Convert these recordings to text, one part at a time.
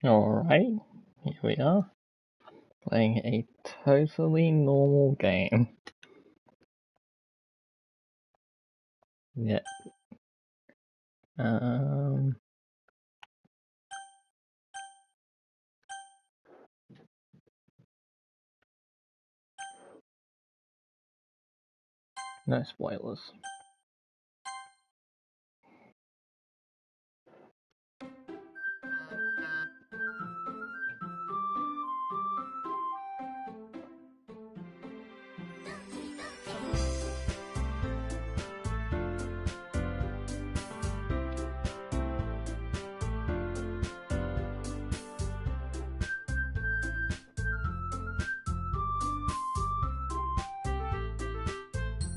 Alright, here we are, playing a totally normal game. Yeah. Um. No spoilers.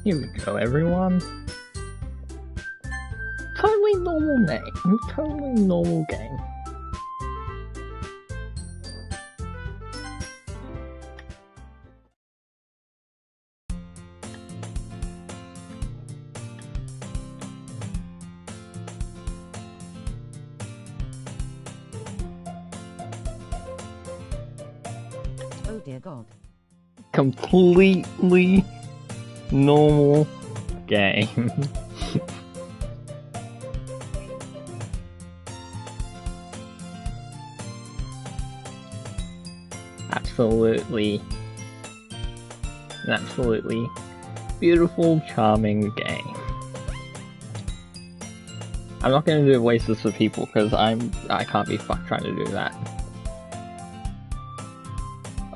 Here we go, everyone. Totally normal name. Totally normal game. Oh dear God. Completely normal game. Absolutely beautiful, charming game. I'm not gonna do voices for people because I can't be fucked trying to do that.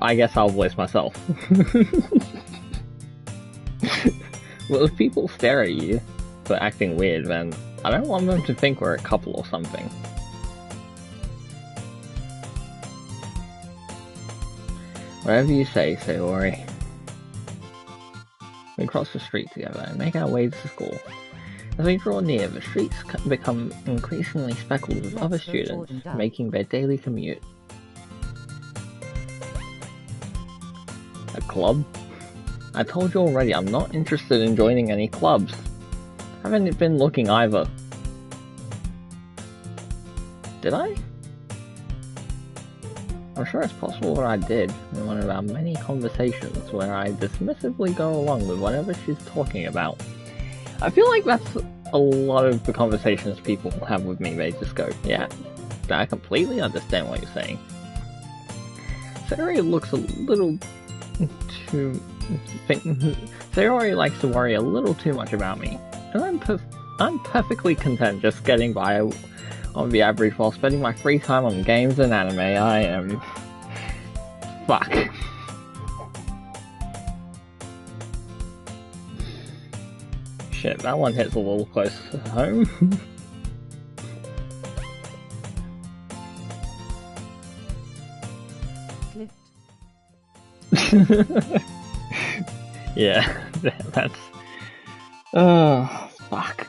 I guess I'll voice myself. Well, if people stare at you for acting weird, then I don't want them to think we're a couple or something. Whatever you say, Sayori. We cross the street together and make our way to school. As we draw near, the streets become increasingly speckled with other students making their daily commute. A club? I told you already, I'm not interested in joining any clubs. Haven't been looking either. Did I? I'm sure it's possible that I did, in one of our many conversations where I dismissively go along with whatever she's talking about. I feel like that's a lot of the conversations people have with me. They just go, yeah, I completely understand what you're saying. Sayori looks a little too... Sayori likes to worry a little too much about me, and I'm perfectly content just getting by on the average while spending my free time on games and anime. I am... Fuck. Shit, that one hits a little close to home. Yeah, that's... Oh, fuck.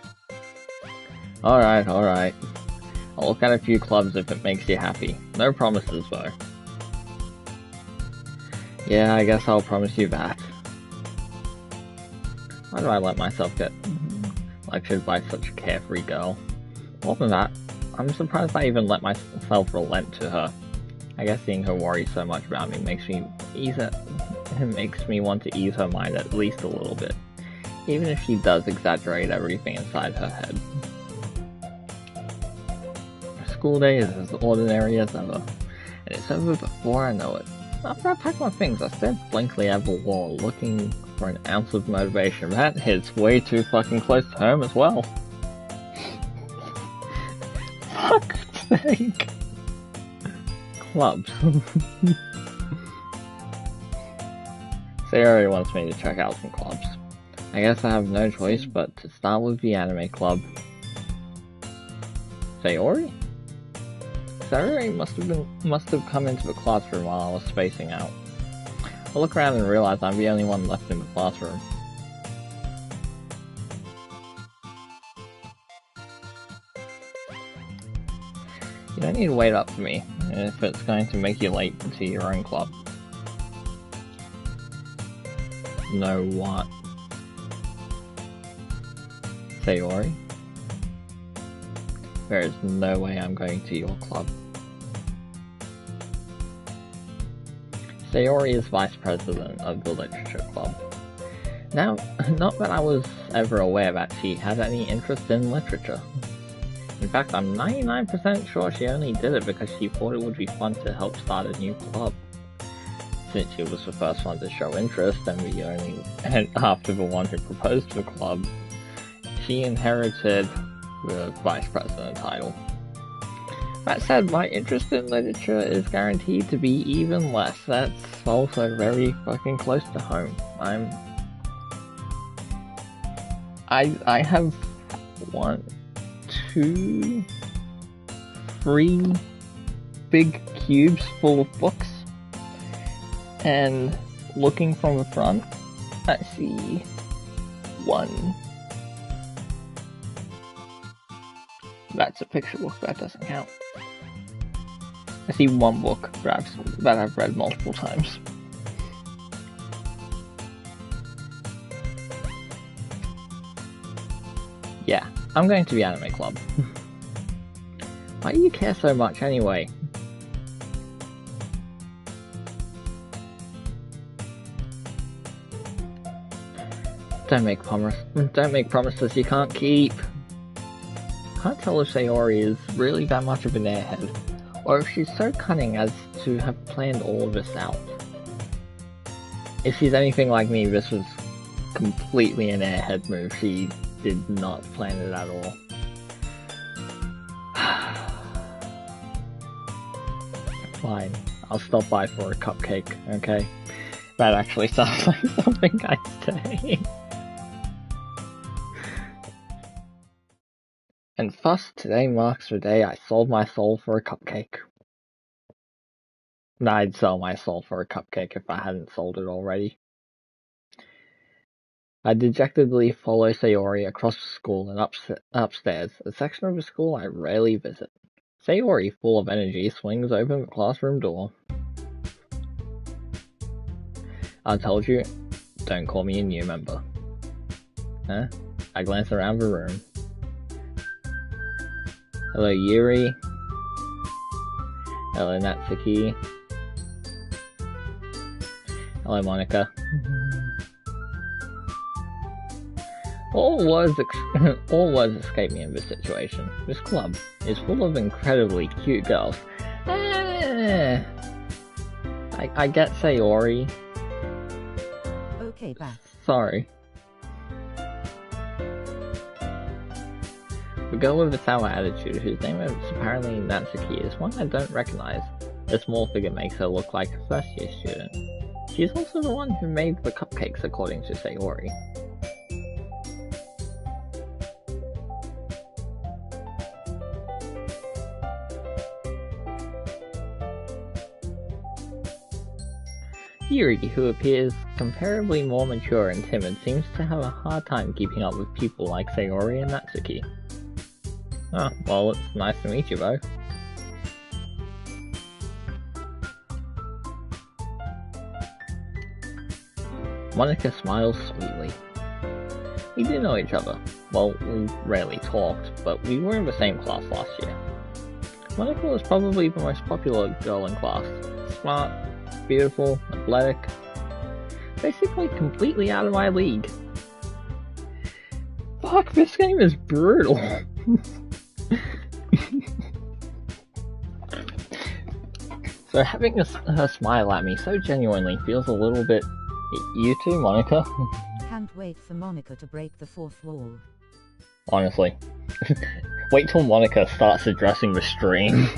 Alright. I'll look at a few clubs if it makes you happy. No promises, though. Yeah, I guess I'll promise you that. Why do I let myself get lectured by such a carefree girl? More than that, I'm surprised I even let myself relent to her. I guess seeing her worry so much about me makes me want to ease her mind at least a little bit, even if she does exaggerate everything inside her head. School day is as ordinary as ever, and it's over before I know it. After I pack my things, I stare blankly at the wall, looking for an ounce of motivation. That hits way too fucking close to home as well. Fuck's sake. Clubs. Sayori wants me to check out some clubs. I guess I have no choice but to start with the anime club. Sayori? Sayori must have come into the classroom while I was spacing out. I look around and realize I'm the only one left in the classroom. You don't need to wait up for me if it's going to make you late to your own club. No what? Sayori? There is no way I'm going to your club. Sayori is vice president of the literature club. Now, not that I was ever aware that she had any interest in literature. In fact, I'm 99% sure she only did it because she thought it would be fun to help start a new club. Since she was the first one to show interest and after the one who proposed the club, she inherited the vice president title. That said, my interest in literature is guaranteed to be even less. That's also very fucking close to home. I have 1, 2, 3 big cubes full of books, and looking from the front, I see 1. That's a picture book, that doesn't count. I see 1 book that I've read multiple times. Yeah, I'm going to the anime club. Why do you care so much anyway? Don't make promises you can't keep. Can't tell if Sayori is really that much of an airhead, or if she's so cunning as to have planned all of this out. If she's anything like me, this was completely an airhead move. She did not plan it at all. Fine, I'll stop by for a cupcake, okay? That actually sounds like something I'd say. And thus, today marks the day I sold my soul for a cupcake. I'd sell my soul for a cupcake if I hadn't sold it already. I dejectedly follow Sayori across the school and upstairs, a section of the school I rarely visit. Sayori, full of energy, swings open the classroom door. I told you, don't call me a new member. Huh? I glance around the room. Hello Yuri. Hello Natsuki. Hello Monika. All words escape me in this situation. This club is full of incredibly cute girls. I get Sayori. Okay, Beth. Sorry. The girl with the sour attitude, whose name is apparently Natsuki, is one I don't recognize. The small figure makes her look like a first-year student. She's also the one who made the cupcakes, according to Sayori. Yuri, who appears comparably more mature and timid, seems to have a hard time keeping up with people like Sayori and Natsuki. Oh, well, it's nice to meet you both. Monika smiles sweetly. We do know each other. Well, we rarely talked, but we were in the same class last year. Monika was probably the most popular girl in class. Smart, beautiful, athletic. Basically completely out of my league. Fuck, this game is brutal. So having her smile at me so genuinely feels a little bit... You too, Monika? Can't wait for Monika to break the 4th wall. Honestly. Wait till Monika starts addressing the stream.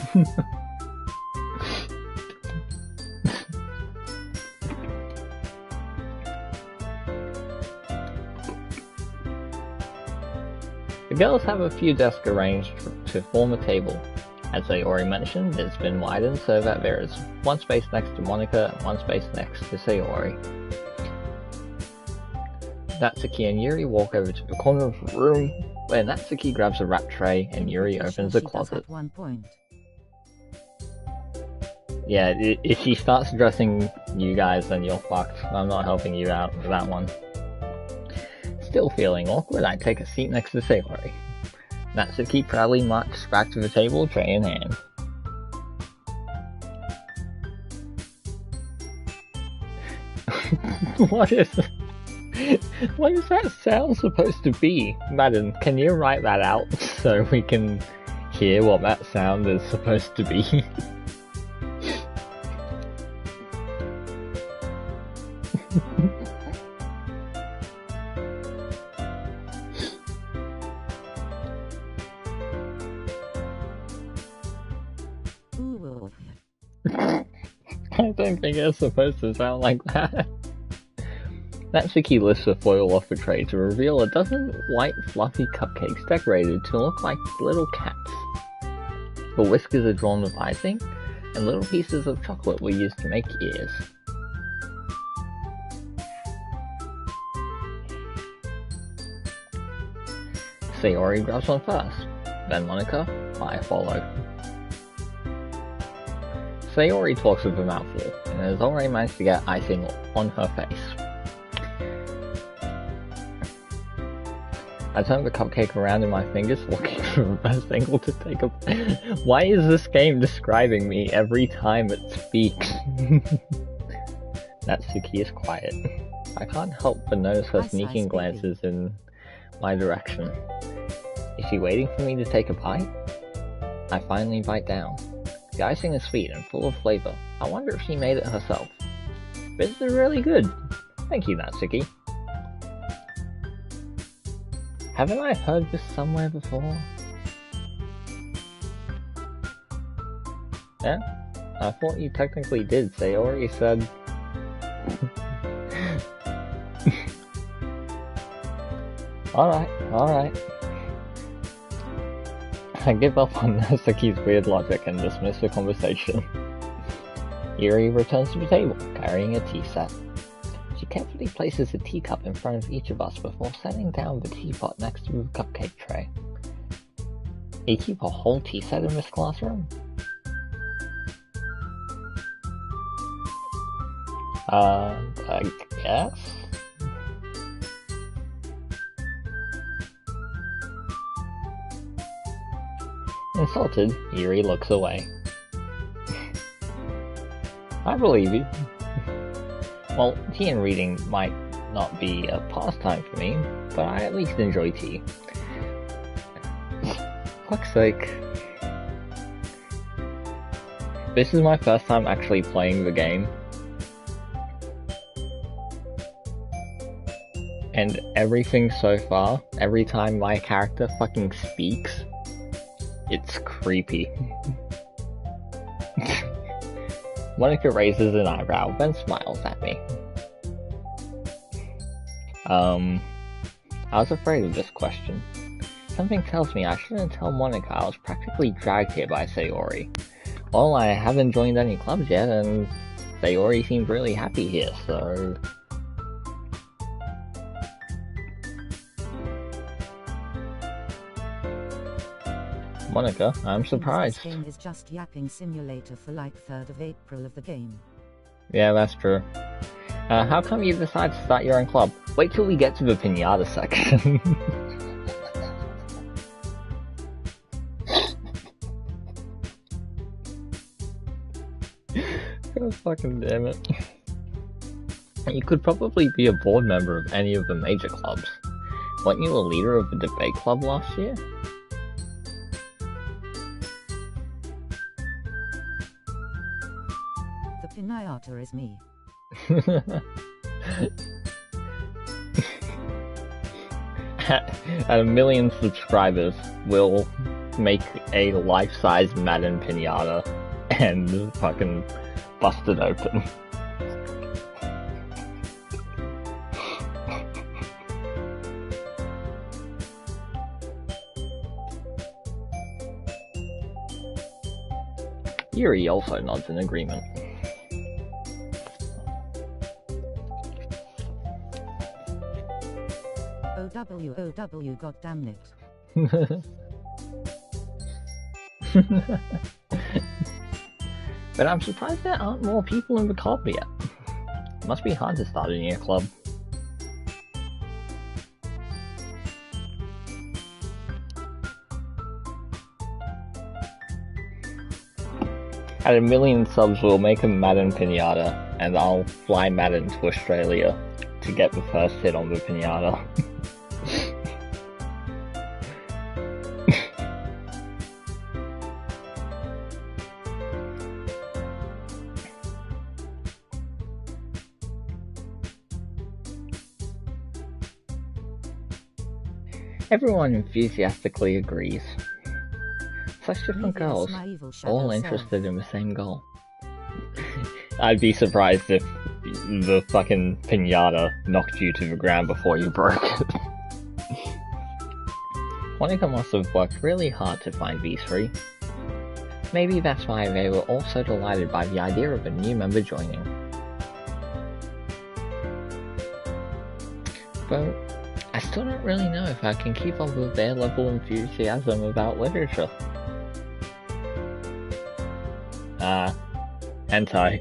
The girls have a few desks arranged to form a table. As I already mentioned, it's been widened so that there is one space next to Monika and one space next to Sayori. Natsuki and Yuri walk over to the corner of the room, where Natsuki grabs a wrap tray and Yuri opens a closet. Yeah, if she starts addressing you guys, then you're fucked. I'm not helping you out with that one. Still feeling awkward, I take a seat next to Sayori. Natsuki proudly marches back to the table, tray in hand. What is... What is that sound supposed to be? Madden, can you write that out so we can hear what that sound is supposed to be? Ooh. I don't think it's supposed to sound like that. Natsuki lifts the foil off the tray to reveal a dozen white fluffy cupcakes decorated to look like little cats. The whiskers are drawn with icing, and little pieces of chocolate were used to make ears. Sayori grabs one first, then Monika, I follow. Sayori talks with a mouthful, and has already managed to get icing on her face. I turn the cupcake around in my fingers, looking for the best angle to take a... Why is this game describing me every time it speaks? Natsuki is quiet. I can't help but notice her sneaking glances in my direction. Is she waiting for me to take a bite? I finally bite down. The icing is sweet and full of flavor. I wonder if she made it herself. This is really good. Thank you, Natsuki. Haven't I heard this somewhere before? Yeah? I thought you technically did. Sayori said... Alright. I give up on Natsuki's weird logic and dismiss the conversation. Yuri returns to the table, carrying a tea set. She carefully places a teacup in front of each of us before setting down the teapot next to the cupcake tray. You keep a whole tea set in this classroom? I guess? Insulted, Yuri looks away. I believe you. Well, tea and reading might not be a pastime for me, but I at least enjoy tea. Fuck's sake. This is my first time actually playing the game. And everything so far, every time my character fucking speaks, it's creepy. Monika raises an eyebrow, then smiles at me. I was afraid of this question. Something tells me I shouldn't tell Monika I was practically dragged here by Sayori. Well, I haven't joined any clubs yet, and Sayori seemed really happy here, so... Monika, I'm surprised. This game is just yapping simulator for like 3rd of April of the game. Yeah, that's true. How come you decided to start your own club? Wait till we get to the pinata section. God fucking damn it. You could probably be a board member of any of the major clubs. Weren't you a leader of the debate club last year? The pinata is me. At 1 million subscribers, we'll make a life-size Madden pinata and fucking bust it open. Yuri also nods in agreement. OW, goddammit. But I'm surprised there aren't more people in the club yet. Must be hard to start a new club. At 1,000,000 subs, we'll make a Madden pinata, and I'll fly Madden to Australia to get the first hit on the pinata. Everyone enthusiastically agrees. Such different girls, all interested in the same goal. I'd be surprised if the fucking pinata knocked you to the ground before you broke it. Monica must have worked really hard to find these three. Maybe that's why they were all so delighted by the idea of a new member joining. But I still don't really know if I can keep up with their level of enthusiasm about literature. Hentai.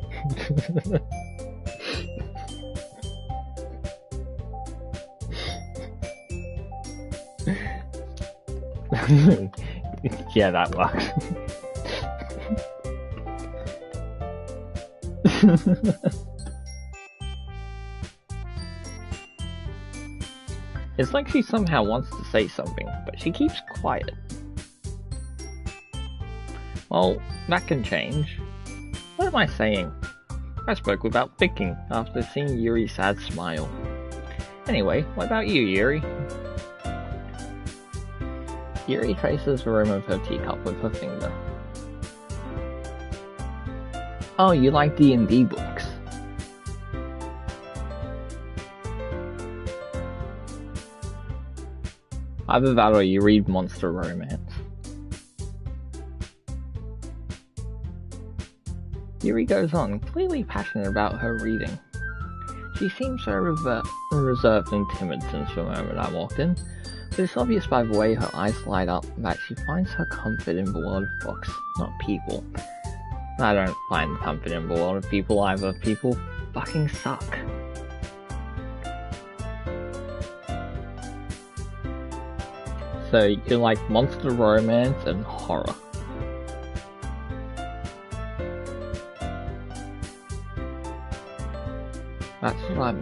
Yeah, that works. It's like she somehow wants to say something, but she keeps quiet. Well, that can change. What am I saying? I spoke without thinking after seeing Yuri's sad smile. Anyway, what about you, Yuri? Yuri traces the rim of her teacup with her finger. Oh, you like D&D books. Either that or you read monster romance. Yuri goes on, clearly passionate about her reading. She seems so reserved and timid since the moment I walked in, but it's obvious by the way her eyes light up that she finds her comfort in the world of books, not people. I don't find comfort in the world of people either. People fucking suck. So you like monster romance and horror. That's what I'm...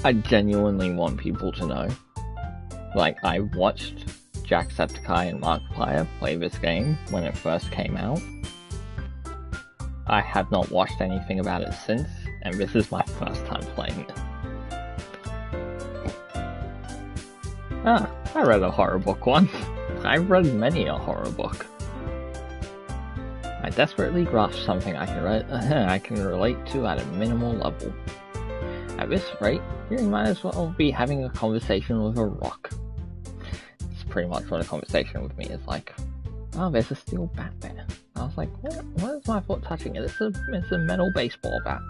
I genuinely want people to know. Like, I watched Jacksepticeye and Markiplier play this game when it first came out. I have not watched anything about it since, and this is my first time playing it. I read a horror book once. I've read many a horror book. I desperately grasp something I can relate to at a minimal level. At this rate, you might as well be having a conversation with a rock. It's pretty much what a conversation with me is like. Oh, there's a steel bat there. I was like, what is my foot touching it? It's a metal baseball bat.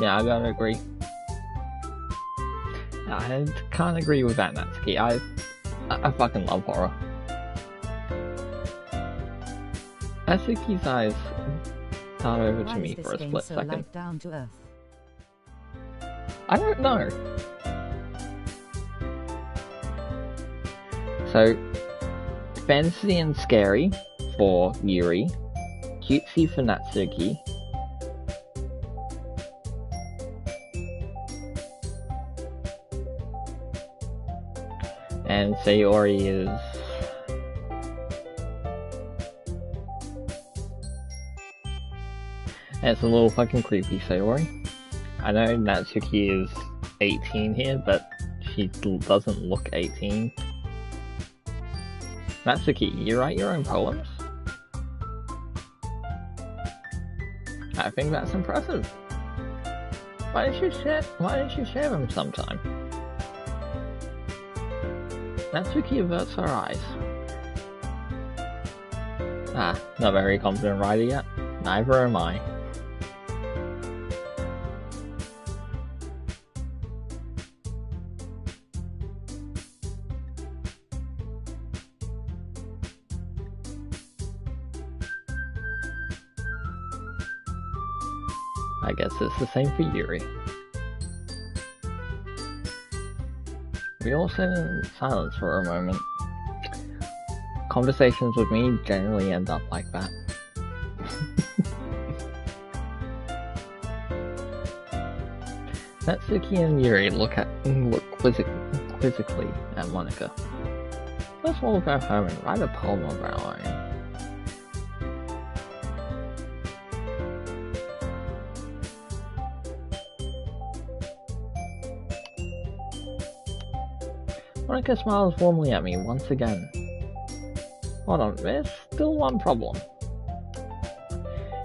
Yeah, I gotta agree. I can't agree with that, Natsuki. I fucking love horror. Natsuki's eyes turned over to me for a split second. Down to earth? I don't know. So, fantasy and scary for Yuri, cutesy for Natsuki, and Sayori is... it's a little fucking creepy, Sayori. I know Natsuki is 18 here, but she doesn't look 18. Natsuki, you write your own poems? I think that's impressive. Why don't you share them sometime? Natsuki averts her eyes. Ah, not very confident writer yet. Neither am I. I guess it's the same for Yuri. We all sit in silence for a moment. Conversations with me generally end up like that. Natsuki and Yuri look quizzically at Monika. Let's all go home and write a poem of our own. Monika smiles warmly at me once again. Hold on, there's still one problem.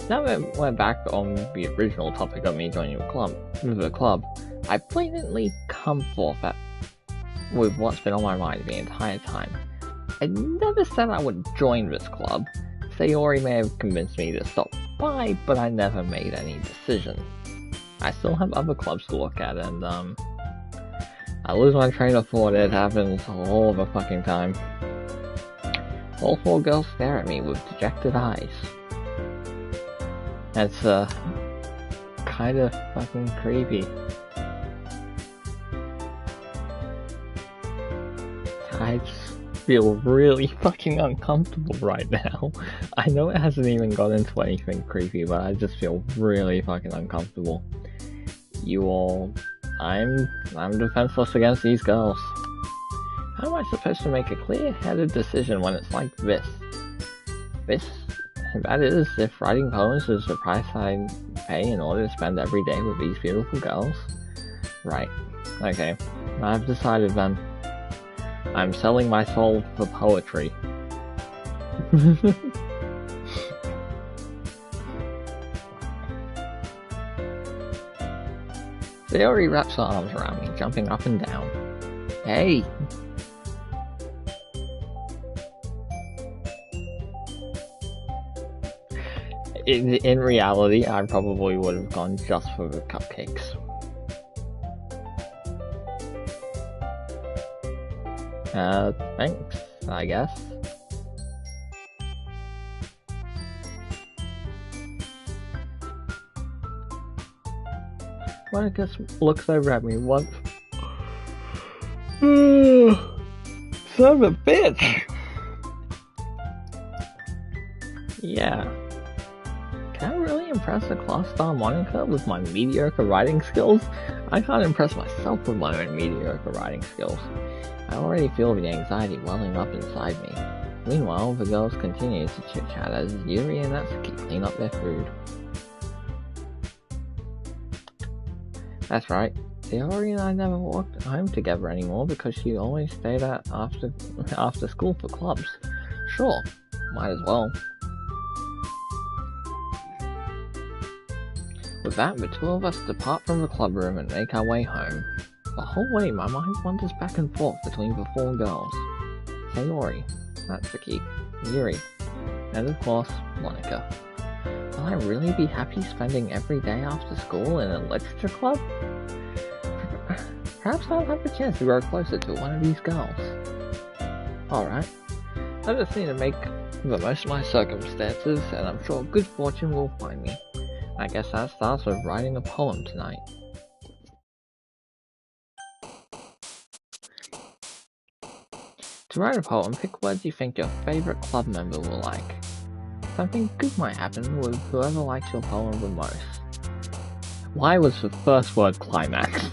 Now that we're back on the original topic of me joining the club, I blatantly come forth with what's been on my mind the entire time. I never said I would join this club. Sayori may have convinced me to stop by, but I never made any decision. I still have other clubs to look at, and I lose my train of thought. It happens all the fucking time. All four girls stare at me with dejected eyes. That's kind of fucking creepy. I just feel really fucking uncomfortable right now. I know it hasn't even got into anything creepy, but I just feel really fucking uncomfortable. You all... I'm defenseless against these girls. How am I supposed to make a clear-headed decision when it's like this? That is, if writing poems is the price I pay in order to spend every day with these beautiful girls. Right. Okay. I've decided then. I'm selling my soul for poetry. Sayori wraps her arms around me, jumping up and down. Hey! In reality, I probably would have gone just for the cupcakes. Thanks, I guess. Monika looks over at me once. Son of a bitch! Yeah. Can I really impress a class star Monika with my mediocre writing skills? I can't impress myself with my own mediocre writing skills. I already feel the anxiety welling up inside me. Meanwhile, the girls continue to chit-chat as Yuri and Natsuki clean up their food. That's right, Sayori and I never walked home together anymore because she always stayed at after school for clubs. Sure, might as well. With that, the two of us depart from the club room and make our way home. The whole way, my mind wanders back and forth between the four girls. Sayori, Natsuki, Yuri, and of course, Monika. Will I really be happy spending every day after school in a literature club? Perhaps I'll have the chance to grow closer to one of these girls. Alright, I just need to make the most of my circumstances, and I'm sure good fortune will find me. I guess that starts with writing a poem tonight. To write a poem, pick words you think your favourite club member will like. Something good might happen with whoever likes your poem the most. Why was the first word climax?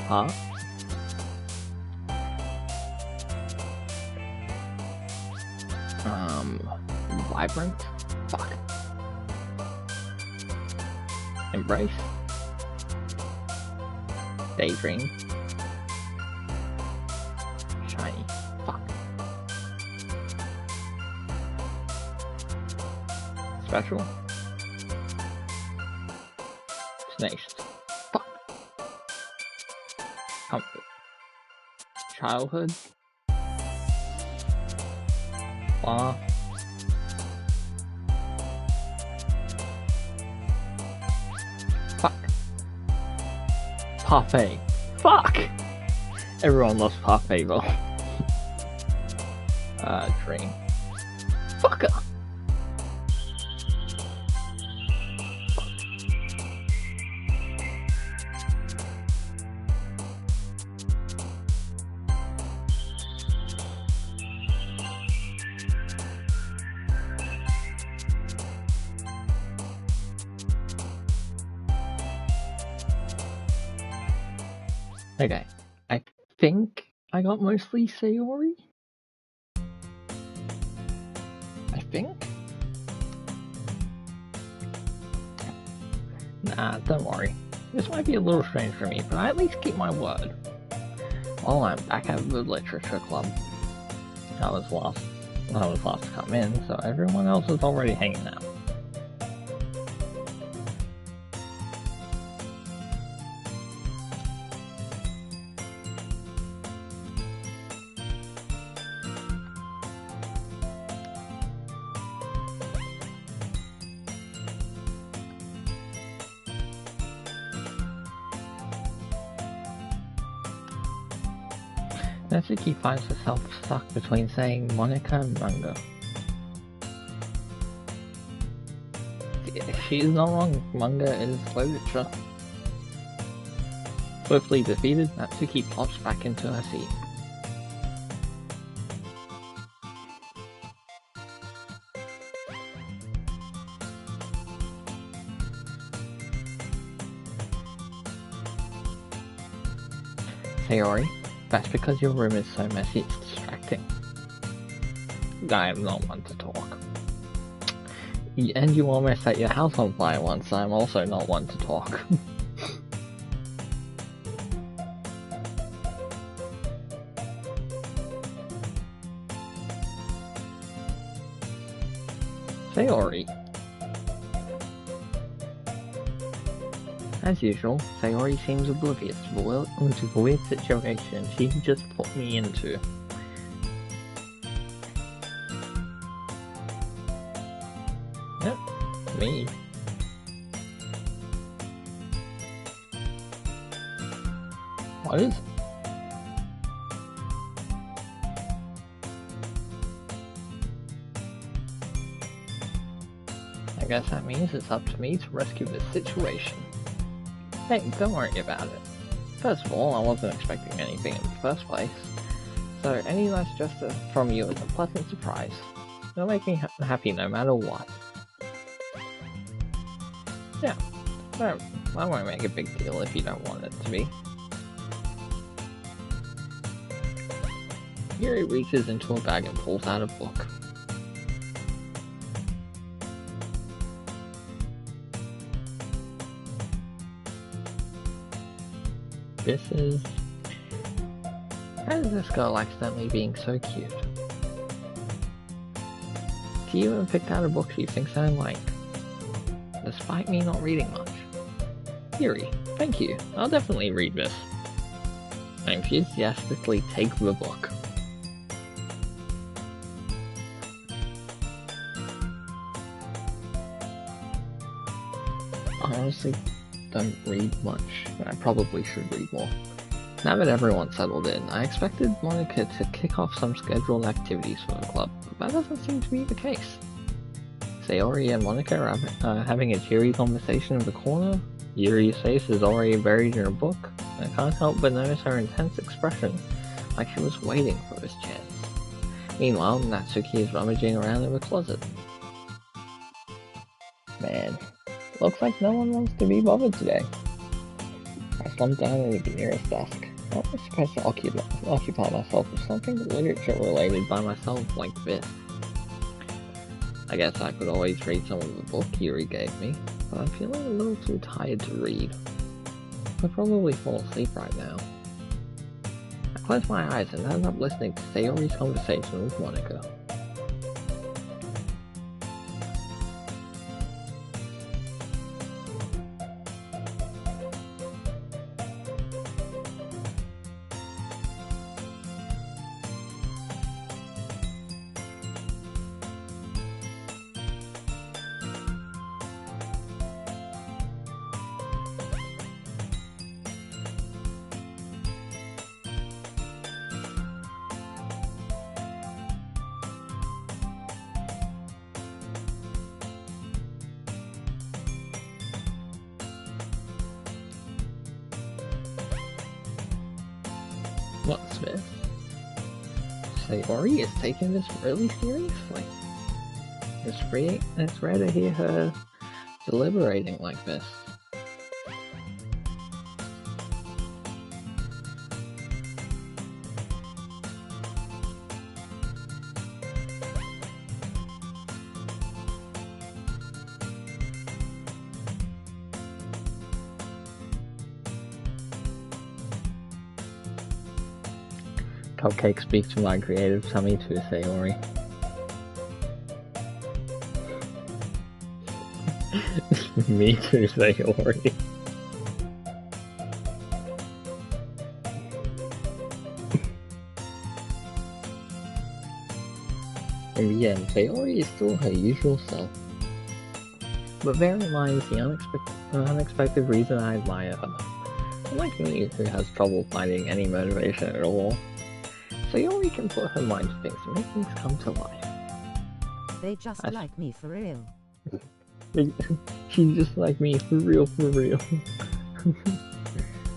Huh? Vibrant? Fuck. Embrace? Daydream? Shiny? Fuck. Special? hallucinations. Fuck. Comfort. Childhood. Far. Fuck. Parfait. Fuck! Everyone loves parfait though. Dream. Fucker! Okay, I think I got mostly Sayori? I think? Nah, don't worry. This might be a little strange for me, but I at least keep my word. Well, I'm back at the literature club. I was last to come in, so everyone else is already hanging out. Natsuki finds herself stuck between saying Monika and manga. She is not wrong, manga is literature. Swiftly defeated, Natsuki pops back into her seat. Sayori, that's because your room is so messy it's distracting. I am not one to talk. And you almost set your house on fire once, I'm also not one to talk. Sayori. As usual, Sayori seems oblivious to the weird situation she just put me into. Yep, me. What is it? I guess that means it's up to me to rescue this situation. Hey, don't worry about it. First of all, I wasn't expecting anything in the first place, so any nice gesture from you is a pleasant surprise. It'll make me happy no matter what. Yeah, that won't make a big deal if you don't want it to be. Yuri reaches into a bag and pulls out a book. This is... How is this girl accidentally being so cute? She even picked out a book she thinks I like, despite me not reading much. Yuri, thank you. I'll definitely read this. I enthusiastically take the book. I honestly don't read much, and I probably should read more. Now that everyone's settled in, I expected Monika to kick off some scheduled activities for the club, but that doesn't seem to be the case. Sayori and Monika are having a cheery conversation in the corner. Yuri's face is already buried in a book, and I can't help but notice her intense expression, like she was waiting for this chance. Meanwhile, Natsuki is rummaging around in the closet. Man, looks like no one wants to be bothered today. I slumped down in the nearest desk. I was supposed to occupy myself with something literature related by myself like this. I guess I could always read some of the book Yuri gave me, but I'm feeling a little too tired to read. I'd probably fall asleep right now. I close my eyes and end up listening to Sayori's conversation with Monika. What's this? Sayori is taking this really seriously. It's rare to hear her deliberating like this. Cupcake speaks to my creative tummy to Sayori. Me too, Sayori. And yeah, Sayori is still her usual self. But therein lies the unexpected reason I admire her. Unlike me, who has trouble finding any motivation at all, Sayori can put her mind to things and make things come to life. They just like me for real. She's just like me, for real, for real.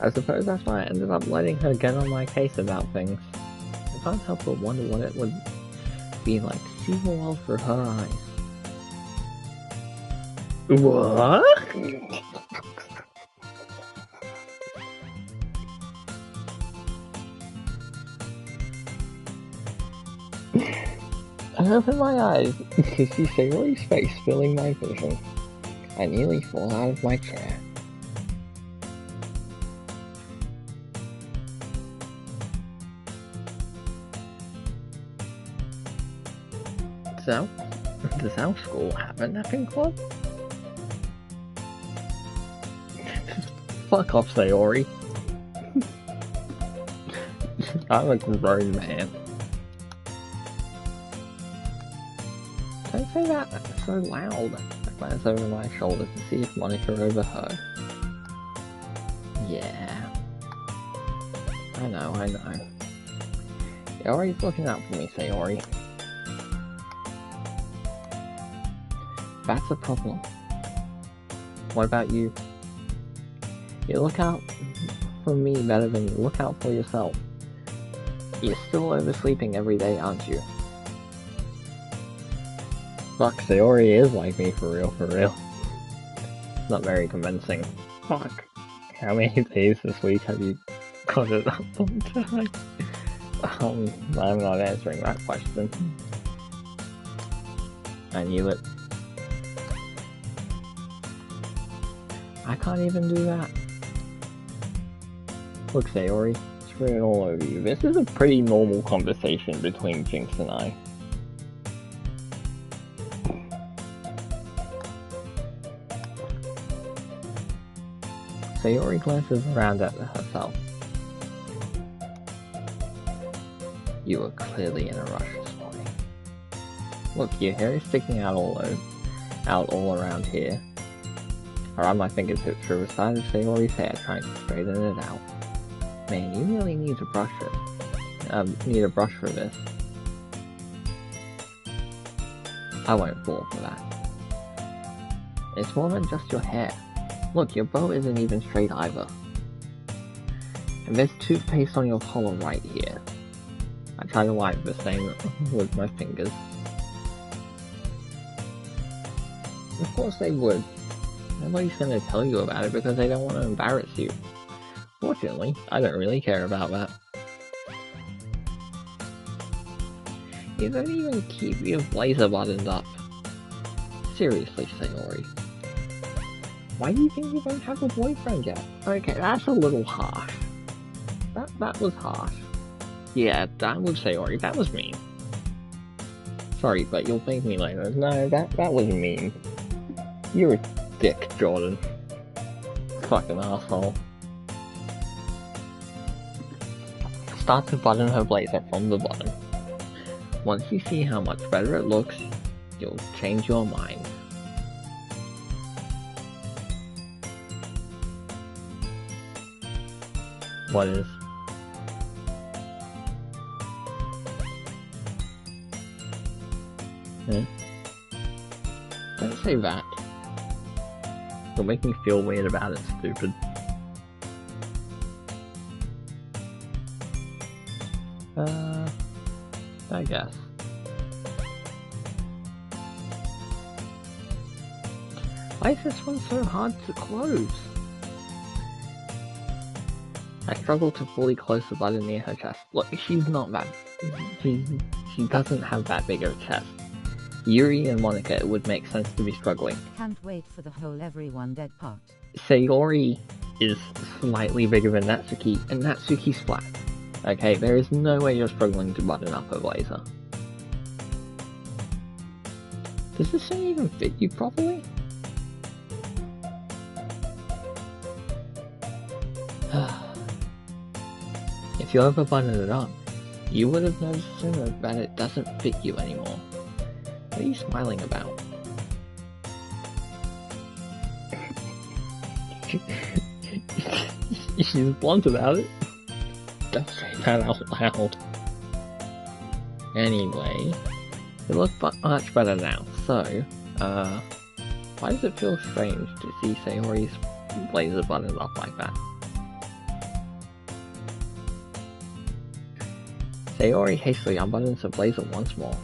I suppose that's why I ended up letting her get on my case about things. I can't help but wonder what it would be like to see the world through her eyes. What? I open my eyes to see Sayori's face filling my vision. I nearly fall out of my chair. So, does our school have a napping club? Fuck off, Sayori. I'm a grown man. Don't say that so loud. I glance over my shoulder to see if Monika overheard. Yeah. I know. Sayori's looking out for me, Sayori. That's a problem. What about you? You look out for me better than you look out for yourself. You're still oversleeping every day, aren't you? Fuck, Sayori is like me for real, for real. Not very convincing. Fuck. How many days this week have you got it up on time? I'm not answering that question. I knew it. I can't even do that. Look, Sayori, it's written all over you. This is a pretty normal conversation between Jinx and I. Sayori glances around at herself. You are clearly in a rush this morning. Look, your hair is sticking out all around here. I run my fingertips through the side of Sayori's hair, trying to straighten it out. Man, you really need to brush it. Need a brush for this. I won't fall for that. It's more than just your hair. Look, your bow isn't even straight either. And there's toothpaste on your collar right here. I try to wipe the stain with my fingers. Of course they would. Nobody's gonna tell you about it because they don't want to embarrass you. Fortunately, I don't really care about that. You don't even keep your blazer buttoned up. Seriously, Sayori. Why do you think you don't have a boyfriend yet? Okay, that's a little harsh. That was harsh. Yeah, that was Sayori, that was mean. Sorry, but you'll thank me later. No, that was mean. You're a dick, Jordan. Fucking asshole. Start to button her blazer from the bottom. Once you see how much better it looks, you'll change your mind. What is? Don't say that. You'll make me feel weird about it, stupid. I guess. Why is this one so hard to close? I struggle to fully close the button near her chest. Look, she's not that... She doesn't have that big of a chest. Yuri and Monika, it would make sense to be struggling. Can't wait for the whole everyone dead part. Sayori is slightly bigger than Natsuki, and Natsuki's flat. Okay, there is no way you're struggling to button up her blazer. Does this thing even fit you properly? If you ever buttoned it up, you would have noticed sooner that it doesn't fit you anymore. What are you smiling about? She's blunt about it. Don't say that out loud. Anyway, it looks much better now, so, why does it feel strange to see Sayori's blazer buttoned up like that? Sayori hastily unbuttons her blazer once more.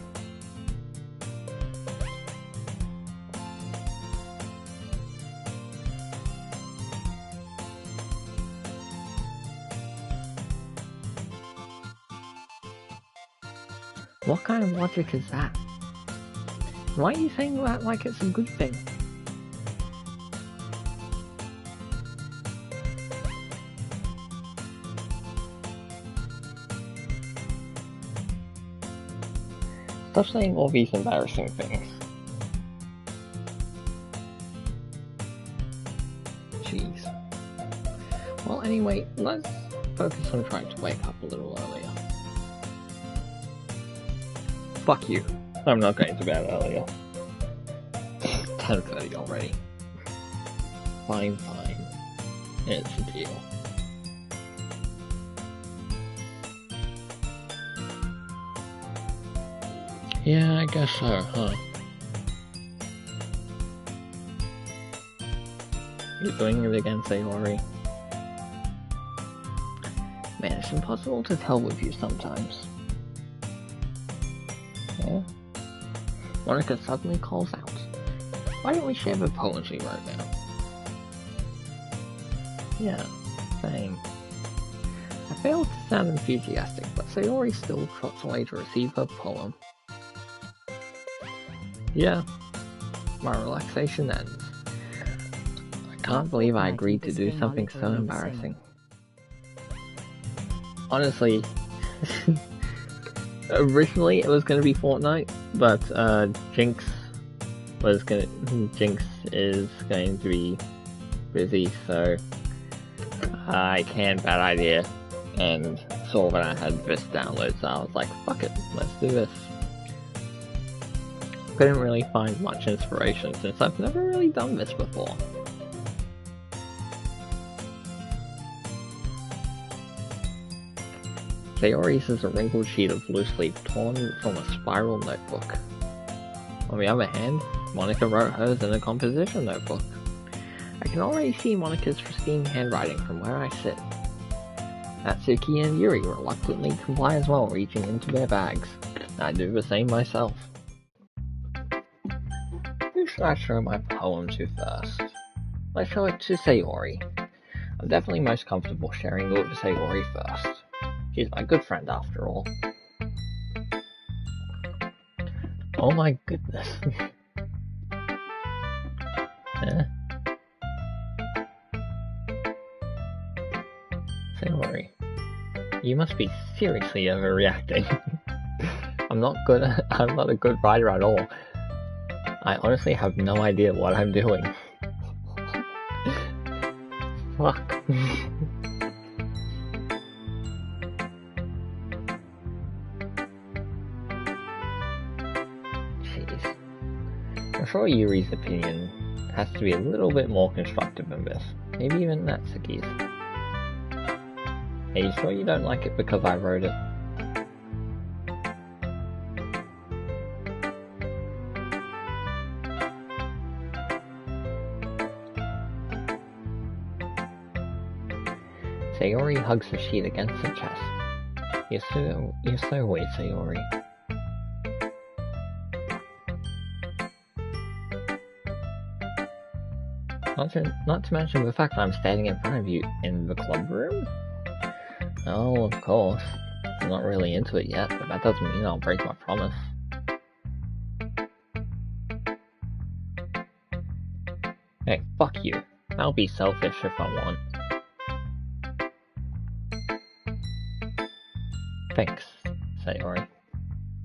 What kind of logic is that? Why are you saying that like it's a good thing? Stop saying all these embarrassing things. Jeez. Well, anyway, let's focus on trying to wake up a little earlier. Fuck you. I'm not going to bed earlier. 10:30 already. Fine. It's a deal. Yeah, I guess so, huh? You're doing it again, Sayori. Man, it's impossible to tell with you sometimes. Yeah? Monika suddenly calls out. Why don't we share the poems we wrote now? Yeah, same. I failed to sound enthusiastic, but Sayori still trots away to receive her poem. Yeah, my relaxation ends. I can't believe I agreed to do something so embarrassing. Honestly, originally it was going to be Fortnite, but Jinx is going to be busy, so I canned that idea and saw that I had this download, so I was like, fuck it, let's do this. Couldn't really find much inspiration since I've never really done this before. Sayori's is a wrinkled sheet of loose leaf torn from a spiral notebook. On the other hand, Monika wrote hers in a composition notebook. I can already see Monika's pristine handwriting from where I sit. Natsuki and Yuri reluctantly comply as well, reaching into their bags. I do the same myself. Who should I show my poem to first? Let's show it to Sayori. I'm definitely most comfortable sharing it with Sayori first. She's my good friend after all. Oh my goodness. Sayori, you must be seriously overreacting. I'm not a good writer at all. I honestly have no idea what I'm doing. Fuck. Jeez. I'm sure Yuri's opinion has to be a little bit more constructive than this. Maybe even Natsuki's. Are you sure you don't like it because I wrote it? Sayori hugs her sheet against her chest. You're so weird, Sayori. Not to mention the fact that I'm standing in front of you in the club room? Oh, of course. I'm not really into it yet, but that doesn't mean I'll break my promise. Hey, fuck you. I'll be selfish if I want. Thanks, Sayori.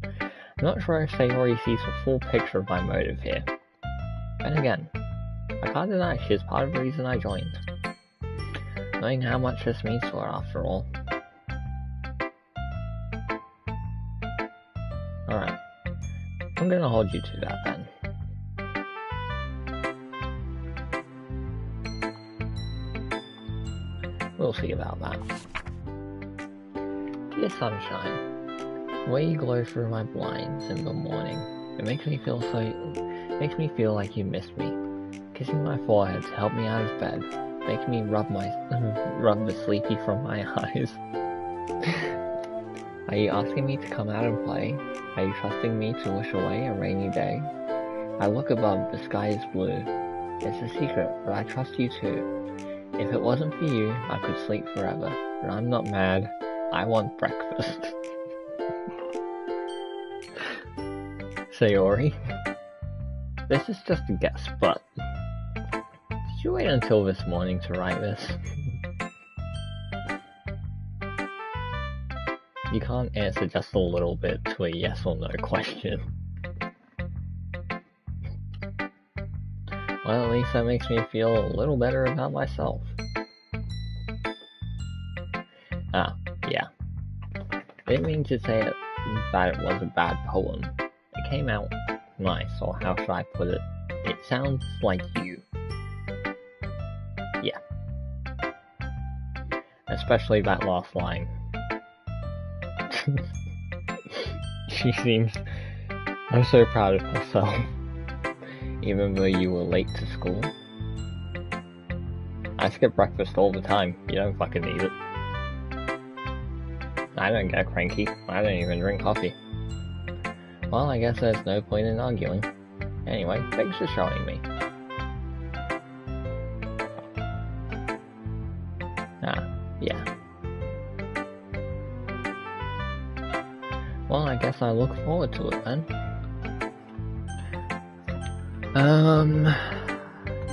I'm not sure if Sayori sees the full picture of my motive here. Then again, I can't deny she's part of the reason I joined. Knowing how much this means to her after all. Alright. I'm gonna hold you to that then. We'll see about that. Dear sunshine, the way you glow through my blinds in the morning, it makes me feel like you missed me. Kissing my forehead to help me out of bed, making me rub the sleepy from my eyes. Are you asking me to come out and play? Are you trusting me to wish away a rainy day? I look above, the sky is blue. It's a secret, but I trust you too. If it wasn't for you, I could sleep forever. But I'm not mad. I want breakfast. Sayori. This is just a guess, but did you wait until this morning to write this? You can't answer just a little bit to a yes or no question. Well, at least that makes me feel a little better about myself. Ah, yeah. I didn't mean to say that it was a bad poem. It came out nice, or how should I put it? It sounds like you. Yeah. Especially that last line. She seems... I'm so proud of myself. Even though you were late to school. I skip breakfast all the time. You don't fucking need it. I don't get cranky. I don't even drink coffee. Well, I guess there's no point in arguing. Anyway, thanks for showing me. Ah, yeah. Well, I guess I look forward to it then.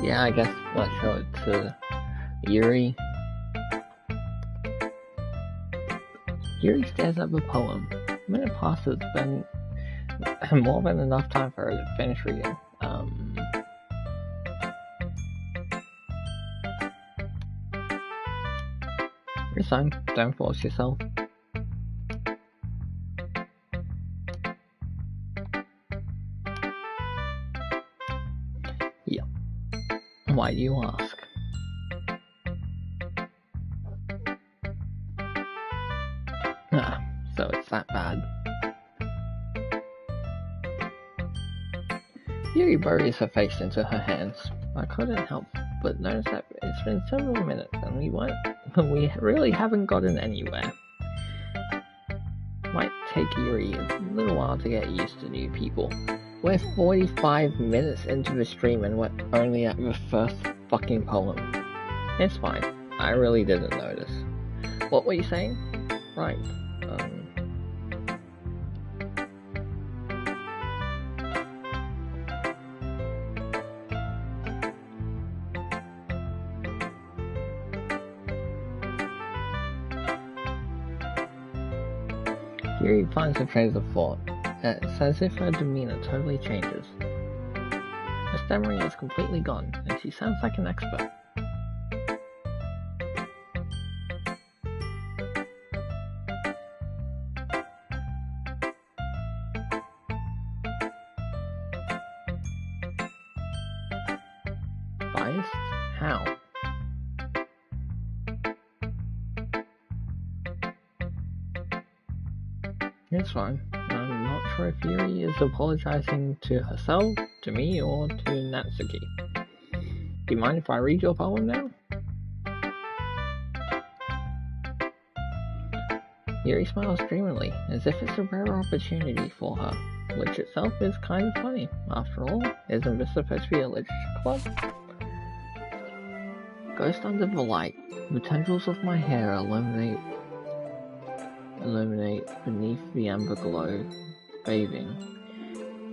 Yeah, I guess let's show it to Yuri. Yuri stares at the poem. A minute passes, then more than enough time for her to finish reading. You're fine, don't force yourself. Yep. Why do you ask? Ah, so it's that bad. Yuri buries her face into her hands. I couldn't help but notice that it's been several minutes and we really haven't gotten anywhere. Might take Yuri a little while to get used to new people. We're 45 minutes into the stream and we're only at the first fucking poem. It's fine. I really didn't notice. What were you saying? Right. Yuri finds her trains of thought. It's as if her demeanor totally changes. Her stammering is completely gone, and she sounds like an expert. Biased? How? It's fine. I'm not sure if Yuri is apologizing to herself, to me, or to Natsuki. Do you mind if I read your poem now? Yuri smiles dreamily, as if it's a rare opportunity for her, which itself is kind of funny. After all, isn't this supposed to be a literature club? Ghost under the light, the tendrils of my hair illuminate beneath the amber glow, bathing.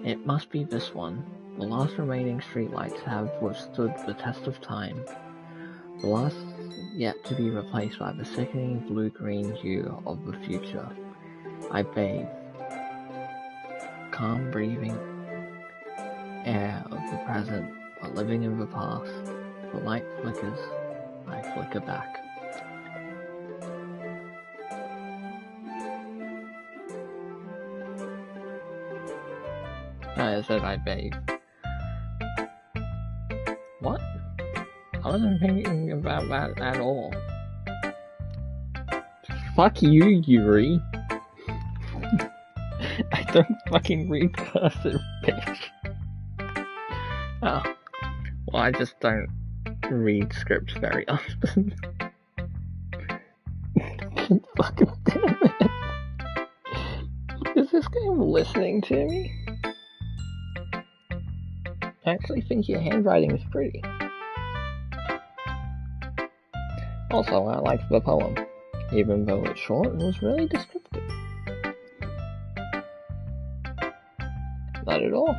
It must be this one. The last remaining streetlights have withstood the test of time. The last yet to be replaced by the sickening blue-green hue of the future. I bathe. Calm breathing air of the present, but living in the past. The light flickers. I flicker back. I said I bathe. What? I wasn't thinking about that at all. Fuck you, Yuri. I don't fucking read cursive, bitch. Oh. Well, I just don't read scripts very often. Fucking damn it. Is this game listening to me? I actually think your handwriting is pretty. Also, I liked the poem, even though it's short and was really descriptive. Not at all.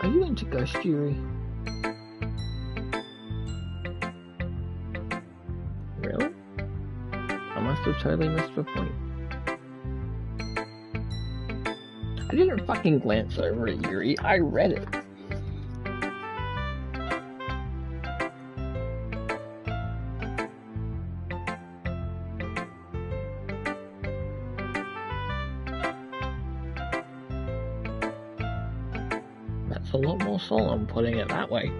Are you into Ghost Yuri? Really? I must have totally missed the point. I didn't fucking glance over at Yuri, I read it. That's a lot more solemn putting it that way.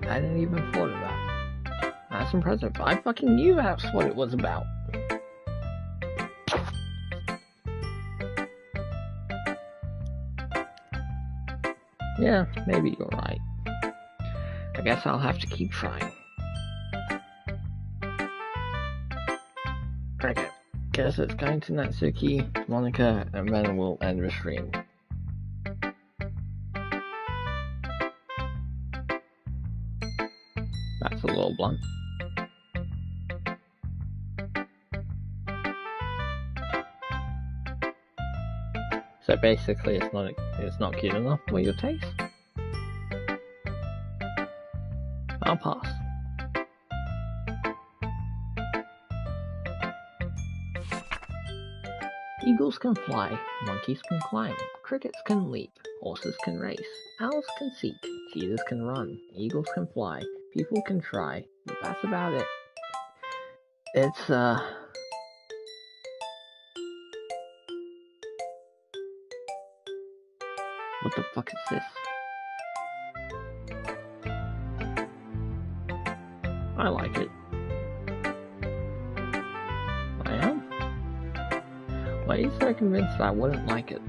I hadn't even thought of that. That's impressive. I fucking knew that's what it was about. Yeah, maybe you're right. I guess I'll have to keep trying. Okay, guess it's going to Natsuki, Monica, and then we'll end the stream. That's a little blunt. So basically, it's not cute enough for your taste. I'll pass. Eagles can fly, monkeys can climb, crickets can leap, horses can race, owls can seek, cheetahs can run, eagles can fly, people can try, but that's about it. It's, what the fuck is this? I like it. I am? Why are you so convinced I wouldn't like it?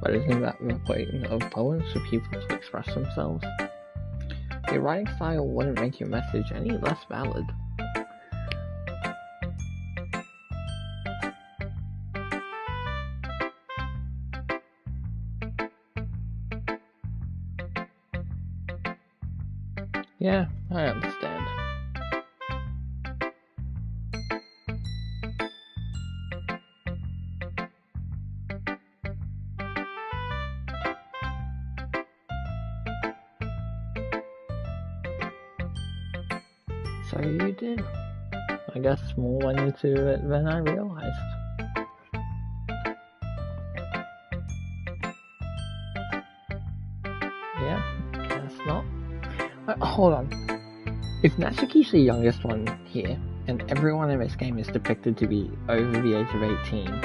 But isn't that the point of poems for people to express themselves? Your writing style wouldn't make your message any less valid. Yeah, I understand. So you did. I guess more went into it than I realized. Yeah, guess not. Hold on. If Natsuki's the youngest one here, and everyone in this game is depicted to be over the age of 18,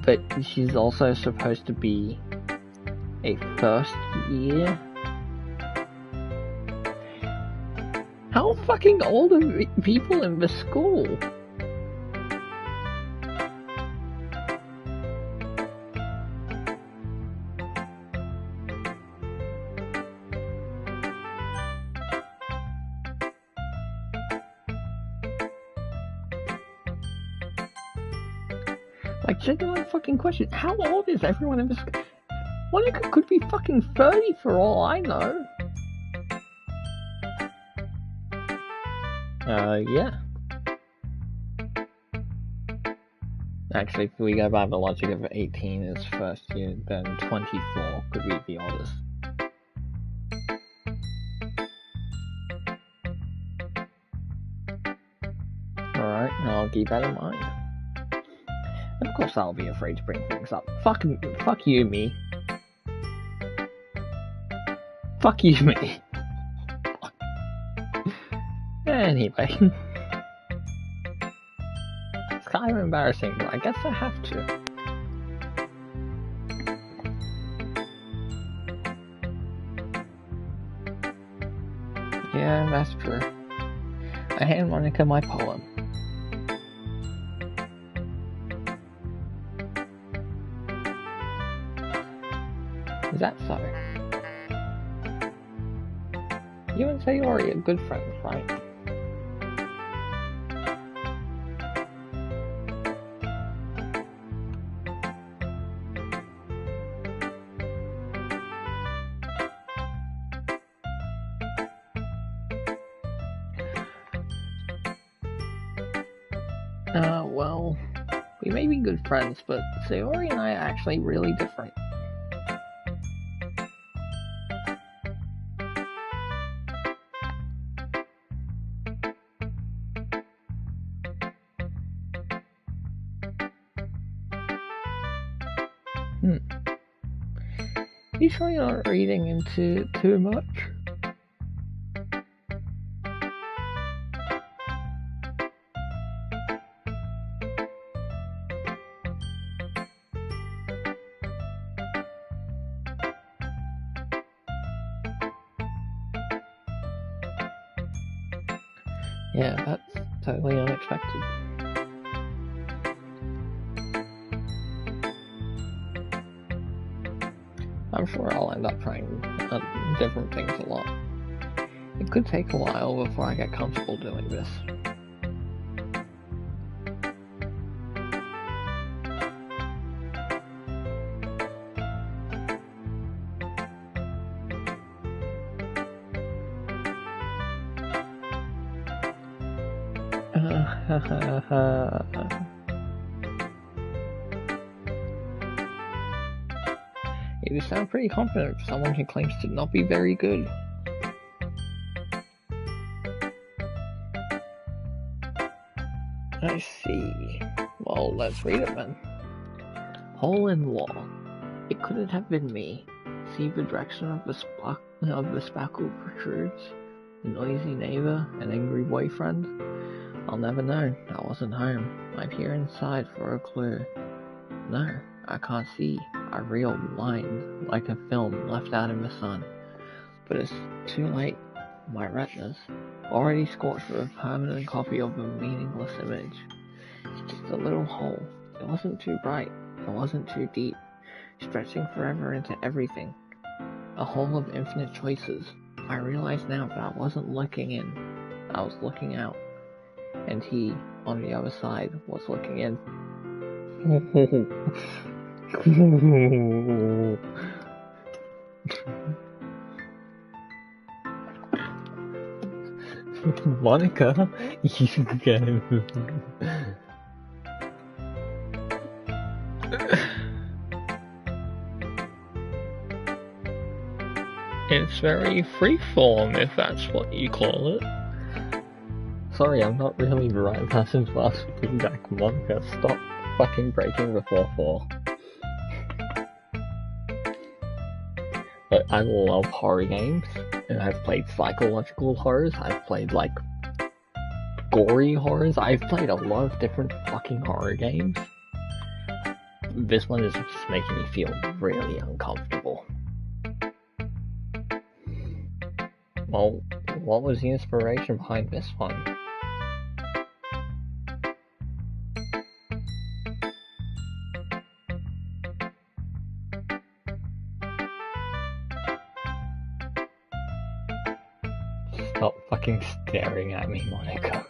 but she's also supposed to be a first year, How fucking old are people in this school? Like, genuine fucking question. How old is everyone in this? Monica could be fucking 30 for all I know. Yeah. Actually, if we go by the logic of 18 is first year, then 24 could be the oldest. Alright, I'll keep that in mind. And of course I'll be afraid to bring things up. Fuck you, me. Fuck you, me. Anyway. It's kind of embarrassing, but I guess I have to. Yeah, that's true. I hand Monica my poem. Is that so? You and Sayori are good friends, right? Well, we may be good friends, but Sayori and I are actually really different. You sure you're not reading into too much? Yeah, that's totally unexpected. I'm sure I'll end up trying different things a lot. It could take a while before I get comfortable doing this. You sound pretty confident for someone who claims to not be very good. I see. Well, let's read it then. Hole in wall. It couldn't have been me. See the direction of the spackle protrudes? A noisy neighbor? An angry boyfriend? I'll never know. I wasn't home. I peer inside for a clue. No, I can't see. I reel blind, like a film left out in the sun. But it's too late. My retinas, already scorched with a permanent copy of a meaningless image. It's just a little hole. It wasn't too bright. It wasn't too deep. Stretching forever into everything. A hole of infinite choices. I realize now that I wasn't looking in. I was looking out. And he, on the other side, was looking in. Monica, you go. It's very freeform, if that's what you call it. Sorry, I'm not really the right person to ask for feedback. Monica, stop fucking breaking the 4-4. But I love horror games, and I've played psychological horrors, I've played, like, gory horrors, I've played a lot of different fucking horror games. This one is just making me feel really uncomfortable. Well, what was the inspiration behind this one? Stop fucking staring at me, Monica.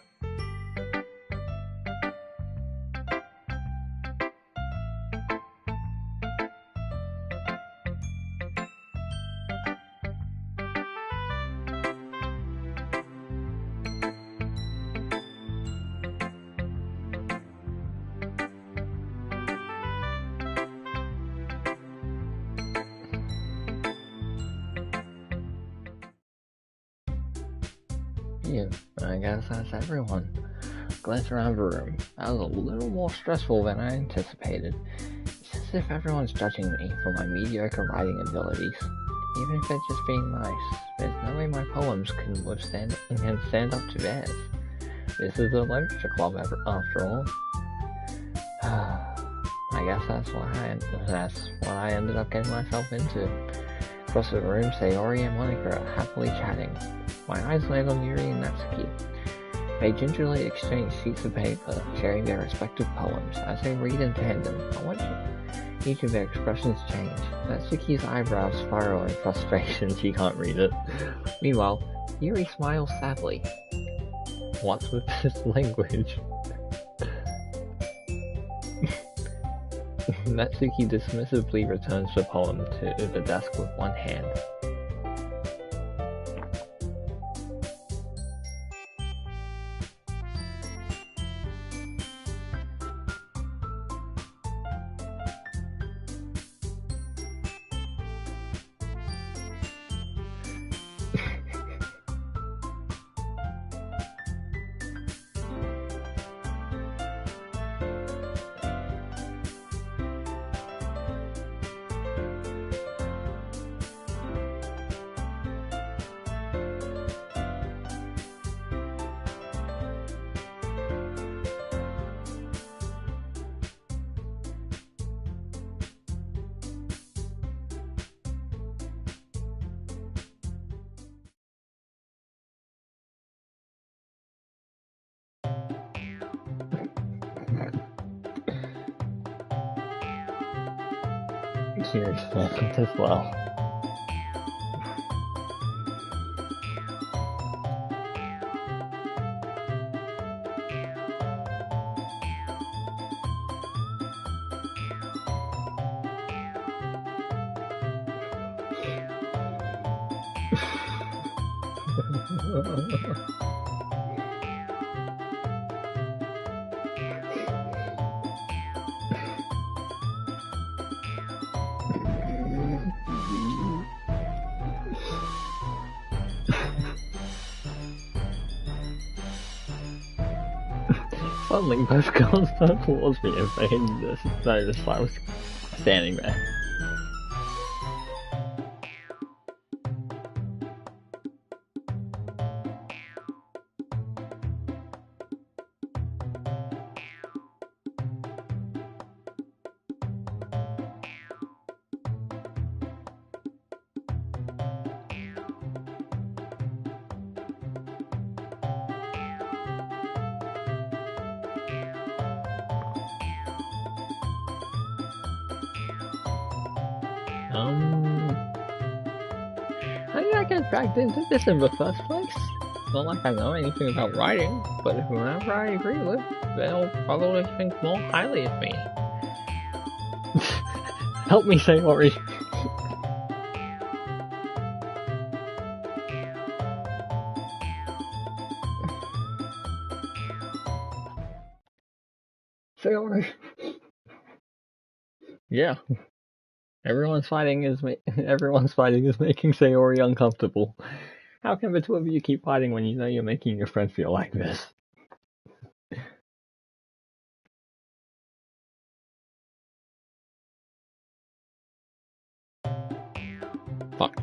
Yeah, I guess that's everyone. Glance around the room. That was a little more stressful than I anticipated. It's as if everyone's judging me for my mediocre writing abilities. Even if they're just being nice, there's no way my poems can stand up to theirs. This is a literature club after all. I guess that's what I ended up getting myself into. Across the room, Sayori and Monica are happily chatting. My eyes land on Yuri and Natsuki. They gingerly exchange sheets of paper, sharing their respective poems. As they read in tandem, I watch each of their expressions change. Natsuki's eyebrows furrow in frustration. She can't read it. Meanwhile, Yuri smiles sadly. What's with this language? Natsuki dismissively returns the poem to the desk with one hand. Yuri's welcomed as well. Suddenly, both girls turned towards me and they noticed I was standing there. How did I get dragged into this in the first place? It's not like I know anything about writing, but whoever I agree with, they'll probably think more highly of me. Help me, Sayori. Sayori. Yeah. Everyone's fighting is making Sayori uncomfortable. How can the two of you keep fighting when you know you're making your friend feel like this? Fuck.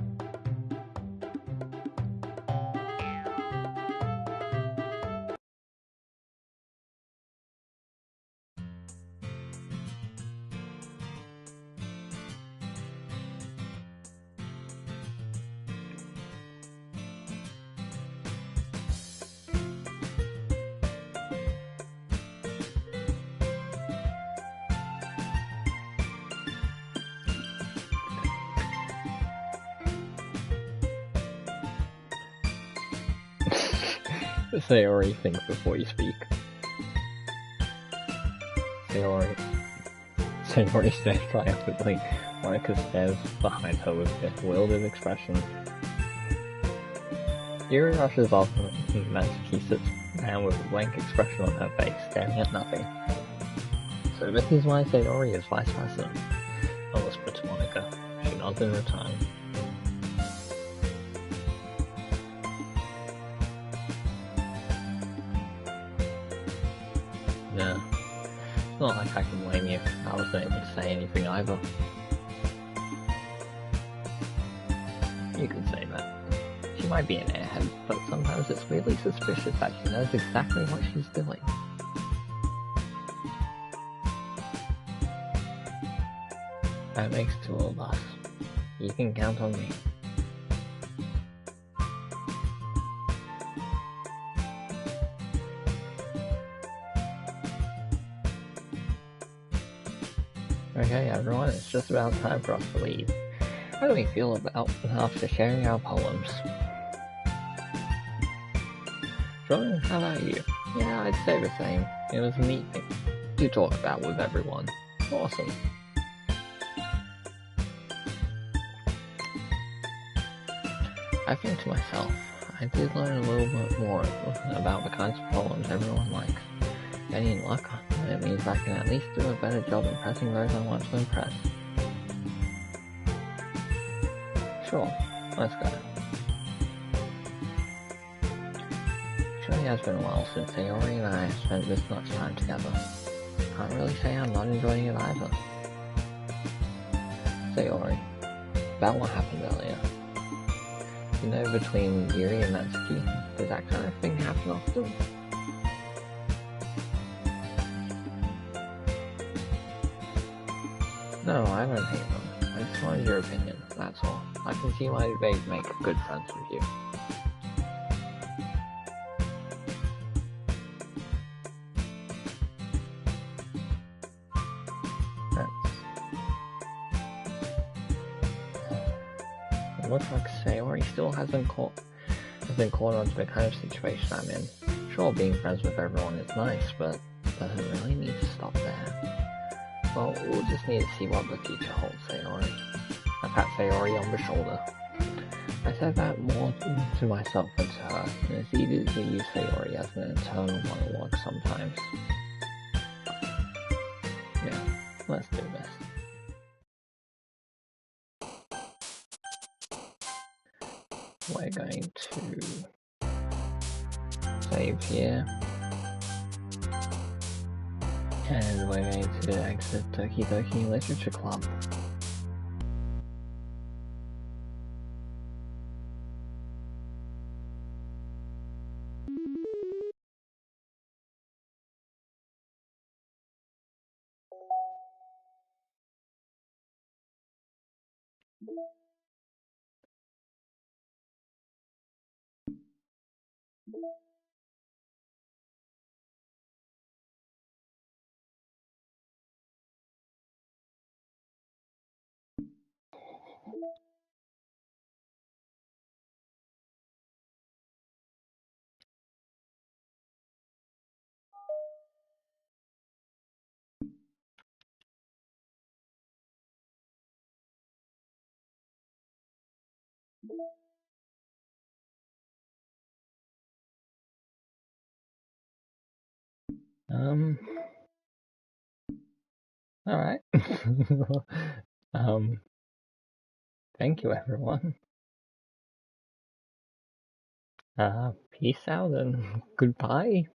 Sayori, think before you speak. Sayori says triumphantly. Monica stares behind her with a bewildered expression. Yuri rushes off and Natsuki sits down with a blank expression on her face, staring at nothing. So this is why Sayori is vice president, I whispered to Monica. She nods in return. Yeah, it's not like I can blame you. I wasn't able to say anything either. You could say that. She might be an airhead, but sometimes it's weirdly suspicious that she knows exactly what she's doing. That makes two of us. You can count on me. Okay everyone, it's just about time for us to leave. How do we feel about after sharing our poems? Jordan, how about you? Yeah, I'd say the same. It was a neat thing to talk about with everyone. Awesome. I think to myself, I did learn a little bit more about the kinds of poems everyone likes. Any luck, it means I can at least do a better job impressing those I want to impress. Sure, let's go. It surely has been a while since Sayori and I have spent this much time together. Can't really say I'm not enjoying it either. Sayori, about what happened earlier. You know, between Yuri and Natsuki, does that kind of thing happen often? No, I don't hate them. I just wanted your opinion, that's all. I can see why they'd make good friends with you. It looks like Sayori still has been caught onto the kind of situation I'm in. Sure, being friends with everyone is nice, but does it really need to stop there? Well, we'll just need to see what the future holds, Sayori. I pat Sayori on the shoulder. I said that more to myself than to her, and it's easy to use Sayori as an internal monologue sometimes. Yeah, let's do this. We're going to save here. And we're going to exit Tokidoki Literature Club. Alright. Thank you everyone. Peace out and goodbye.